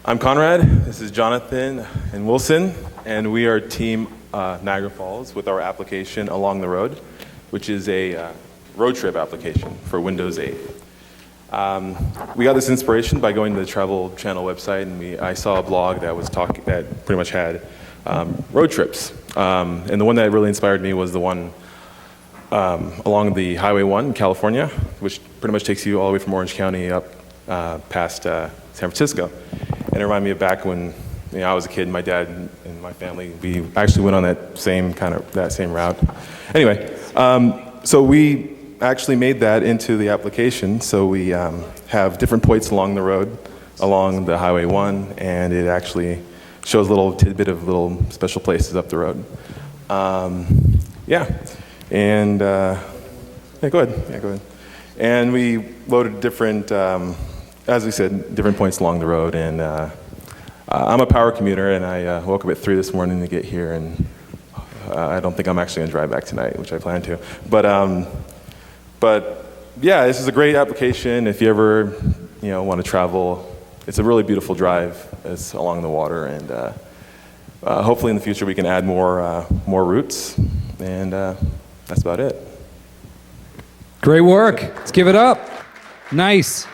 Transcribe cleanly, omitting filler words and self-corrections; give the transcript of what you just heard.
I'm Conrad, this is Jonathan and Wilson, and we are Team Niagara Falls with our application Along the Road, which is a road trip application for Windows 8. We got this inspiration by going to the Travel Channel website, and I saw a blog that pretty much had road trips. And the one that really inspired me was the one along the Highway 1 in California, which pretty much takes you all the way from Orange County up past San Francisco. And it reminded me of back when I was a kid, my dad and my family, we actually went on that same route. Anyway, so we actually made that into the application. So we have different points along the road, along the Highway 1, and it actually shows a little tidbit of little special places up the road. Yeah, and go ahead. And we loaded different, as we said, different points along the road. And I'm a power commuter, and I woke up at 3 this morning to get here, and I don't think I'm actually going to drive back tonight, which I plan to. But yeah, this is a great application if you ever want to travel. It's a really beautiful drive. It's along the water, and hopefully in the future we can add more routes, and that's about it. Great work. Let's give it up. Nice.